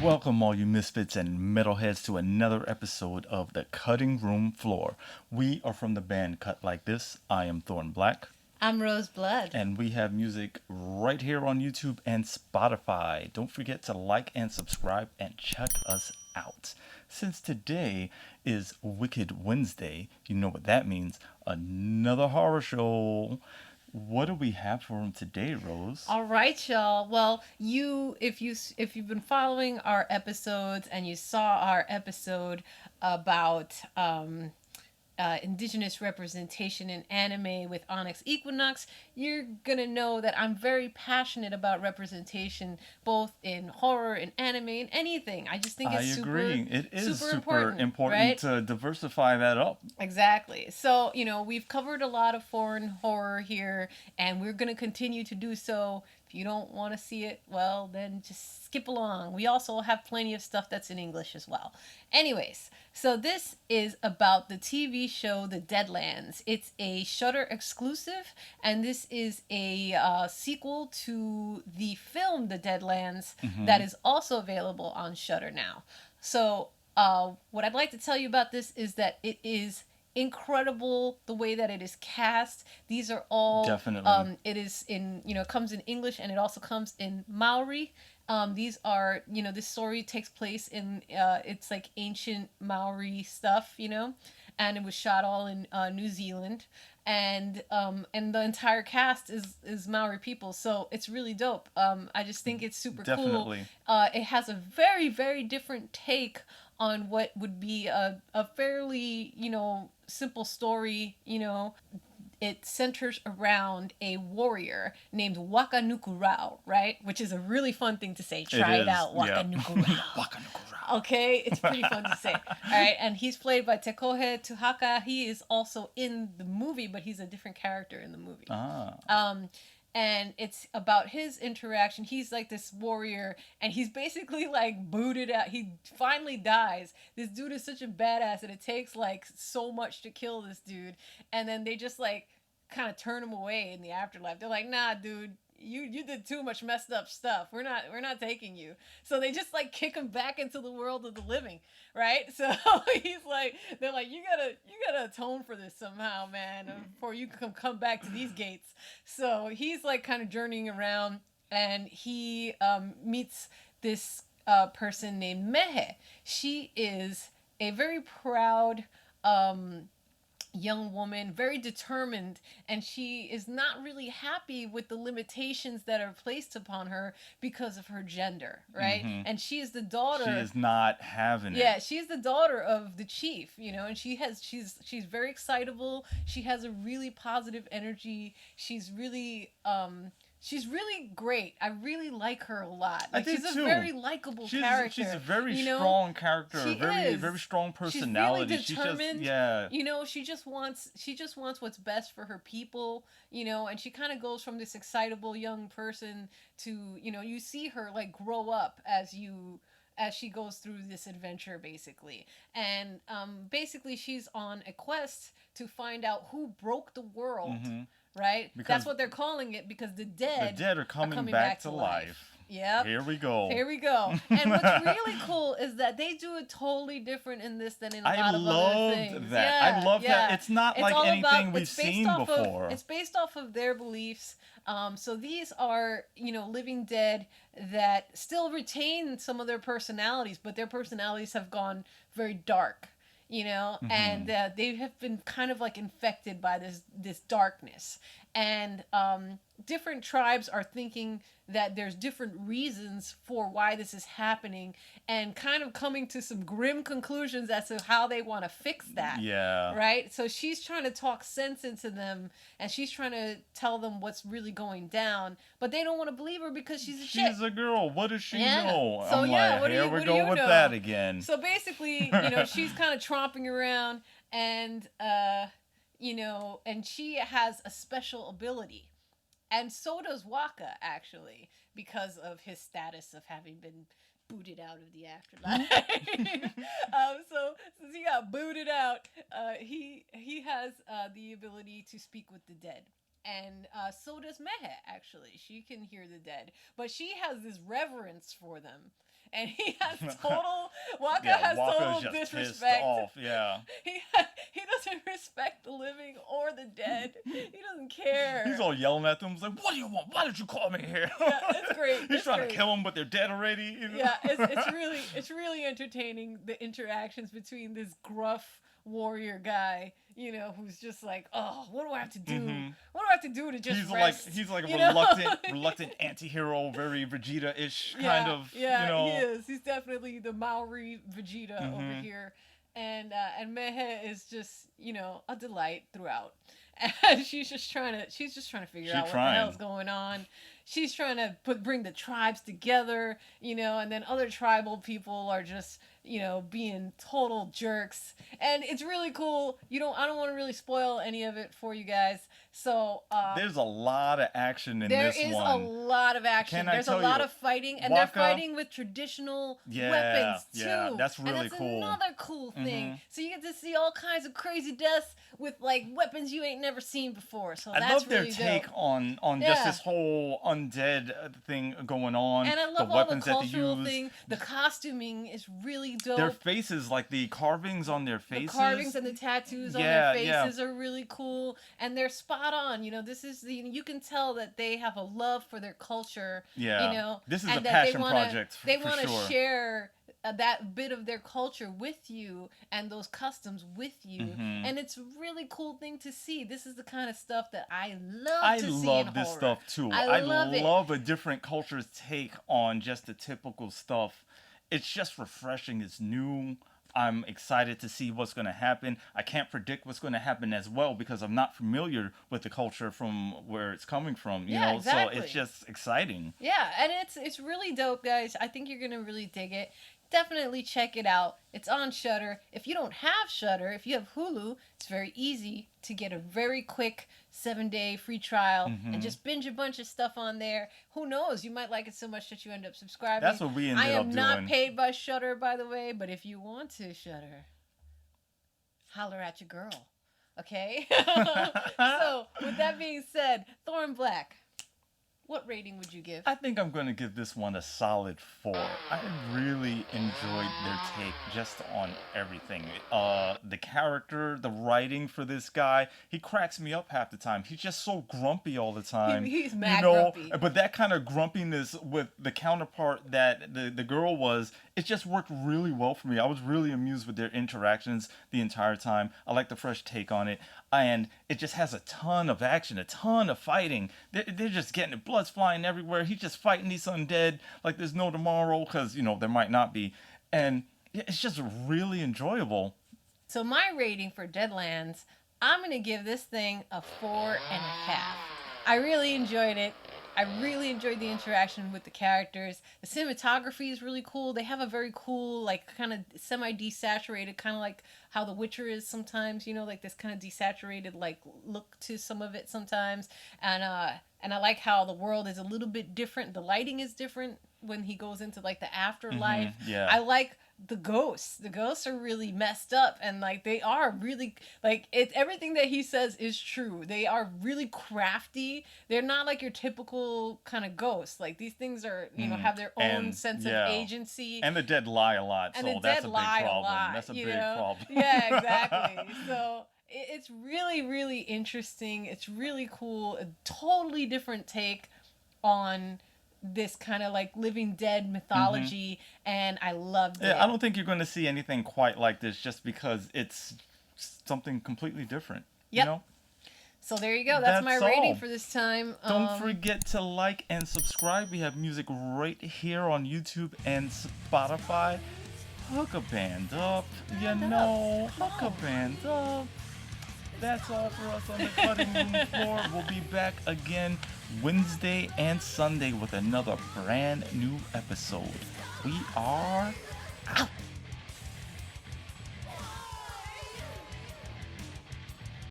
Welcome, all you misfits and metalheads, to another episode of the Cutting Room Floor. We are from the band Cut Like This. I am Thorn Black. I'm Rose Blood. And we have music right here on YouTube and Spotify. Don't forget to like and subscribe and check us out. Since today is Wicked Wednesday, you know what that means. Another horror show. What do we have for them today, Rose? All right, y'all. Well, if you've been following our episodes and you saw our episode about Indigenous representation in anime with Onyx Equinox, you're gonna know that I'm very passionate about representation both in horror, in anime, in anything. I just think it's agree. It is super important right? to diversify that up. Exactly. So, we've covered a lot of foreign horror here, and we're going to continue to do so. If you don't want to see it, well, then just skip along. We also have plenty of stuff that's in English as well. Anyways, so this is about the TV show The DeadLands. It's a Shudder exclusive, and this is a sequel to the film The DeadLands that is also available on Shudder now. So, what I'd like to tell you about this is that it is incredible the way that it is cast. These are all definitely. It is in it comes in English, and it also comes in Maori. These are this story takes place in it's like ancient Maori stuff, and it was shot all in New Zealand, and the entire cast is Maori people, so it's really dope. I just think it's super Definitely. cool. It has a very, very different take on what would be a fairly simple story. It centers around a warrior named Waka Nukurau, right? Which is a really fun thing to say. Try it out, Waka Nukurau. Waka Nukurau. Okay, it's pretty fun to say. All right, and he's played by Tekohe Tuhaka. He is also in the movie, but he's a different character in the movie. And it's about his interaction. He's like this warrior, and he's basically like booted out. He finally dies. This dude is such a badass, and it takes like so much to kill this dude. And then they just like kind of turn him away in the afterlife. They're like, nah, dude, you did too much messed up stuff. We're not taking you. So they just like kick him back into the world of the living, right? So he's like, they're like, you gotta atone for this somehow, man, before you can come back to these gates. So he's like kind of journeying around, and he meets this person named Mehe. She is a very proud young woman, very determined, and she is not really happy with the limitations that are placed upon her because of her gender, right? And she is the daughter. She is not having it. Yeah, she's the daughter of the chief, and she's very excitable. She has a really positive energy. She's really great. I really like her a lot. Like, she's a very likable character. She's a very strong character. She is. Very strong personality. She's really determined. She just wants what's best for her people. And she kind of goes from this excitable young person to you see her like grow up as she goes through this adventure, basically. And basically she's on a quest to find out who broke the world. Right? That's what they're calling it, because the dead are coming back to life. Yep. Here we go. And what's really cool is that they do it totally different in this than in a lot of other things. That. I love that. It's not like anything we've seen before. It's based off of their beliefs. So these are, living dead that still retain some of their personalities, but their personalities have gone very dark. And they have been kind of like infected by this darkness. And different tribes are thinking that there's different reasons for why this is happening, and kind of coming to some grim conclusions as to how they want to fix that. Yeah. Right? So she's trying to talk sense into them, and she's trying to tell them what's really going down, but they don't want to believe her because she's a chick. She's a girl. What does she know? So here we go with that again. So basically, she's kind of tromping around, and and she has a special ability. And so does Waka, actually, because of his status of having been booted out of the afterlife. So since he got booted out, he has the ability to speak with the dead. And so does Mehe, actually. She can hear the dead. But she has this reverence for them. and he has total Waka Yeah, has Waka's total just disrespect. pissed off. Yeah. He doesn't respect the living or the dead. He doesn't care. He's all yelling at them. He's like, "What do you want? Why did you call me here?" Yeah, it's great. He's trying to kill them, but they're dead already. You know? Yeah, it's really entertaining, the interactions between this gruff warrior guy, who's just like, oh, what do I have to do? What do I have to do to just rest? He's like a You know? reluctant anti-hero, very Vegeta-ish Yeah, kind of. Yeah, he is. He's definitely the Maori Vegeta over here. And Mehe is just, a delight throughout. And she's just trying to figure out what the hell's going on. She's trying to bring the tribes together, and then other tribal people are just, being total jerks. And it's really cool. I don't want to really spoil any of it for you guys. So there's a lot of action in this one. There is a lot of action. There's a lot of fighting, and they're fighting with traditional weapons too. Yeah, that's really and that's cool. Another cool thing. So you get to see all kinds of crazy deaths with like weapons you ain't never seen before. So I love their take on just this whole undead thing going on. And I love the all weapons the cultural that they use. thing. The costuming is really dope. Their faces, like the carvings on their faces. The carvings and the tattoos on their faces are really cool, and they're spot on. This is you can tell that they have a love for their culture. Yeah, this is and a passion project. They want to share that bit of their culture with you and those customs with you, and it's a really cool thing to see. This is the kind of stuff that I love to see in horror. I love this stuff too. I love a different culture's take on just the typical stuff. It's just refreshing. It's new. I'm excited to see what's going to happen. I can't predict what's going to happen as well because I'm not familiar with the culture from where it's coming from, you know? Exactly. So it's just exciting. Yeah, and it's really dope, guys. I think you're going to really dig it. Definitely check it out. It's on Shudder. If you don't have Shudder, if you have Hulu, it's very easy to get a very quick 7-day free trial and just binge a bunch of stuff on there. Who knows? You might like it so much that you end up subscribing. That's what we ended up doing. I am not paid by Shudder, by the way, but if you want to, Shudder, holler at your girl. Okay? So, with that being said, Thorn Black. What rating would you give? I think I'm going to give this one a solid 4. I really enjoyed their take just on everything. The character, the writing for this guy, he cracks me up half the time. He's just so grumpy all the time. He's mad grumpy. But that kind of grumpiness with the counterpart that the girl was, it just worked really well for me. I was really amused with their interactions the entire time. I like the fresh take on it. And it just has a ton of action, a ton of fighting. They're just getting it. Blood's flying everywhere. He's just fighting these undead like there's no tomorrow because, there might not be. And it's just really enjoyable. So my rating for DeadLands, I'm going to give this thing a 4.5. I really enjoyed it. I really enjoyed the interaction with the characters. The cinematography is really cool. They have a very cool, like, kind of semi-desaturated, kind of like how The Witcher is sometimes, like this kind of desaturated, like, look to some of it sometimes. And I like how the world is a little bit different. The lighting is different when he goes into, like, the afterlife. Yeah. I like the ghosts. The ghosts are really messed up, and like they are really like everything that he says is true. They are really crafty. They're not like your typical kind of ghosts. Like these things are, have their own sense of agency. And the dead lie a lot, so that's a big problem. That's a big problem. Yeah, exactly. So it's really, really interesting. It's really cool. A totally different take on this kind of like living dead mythology, and I loved it. Yeah, I don't think you're going to see anything quite like this just because it's something completely different. Yep. So there you go. That's my rating for this time. Don't forget to like and subscribe. We have music right here on YouTube and Spotify. Hook a band up. Hook a band up. That's all for us on the cutting room floor. We'll be back again Wednesday and Sunday with another brand new episode. We are out.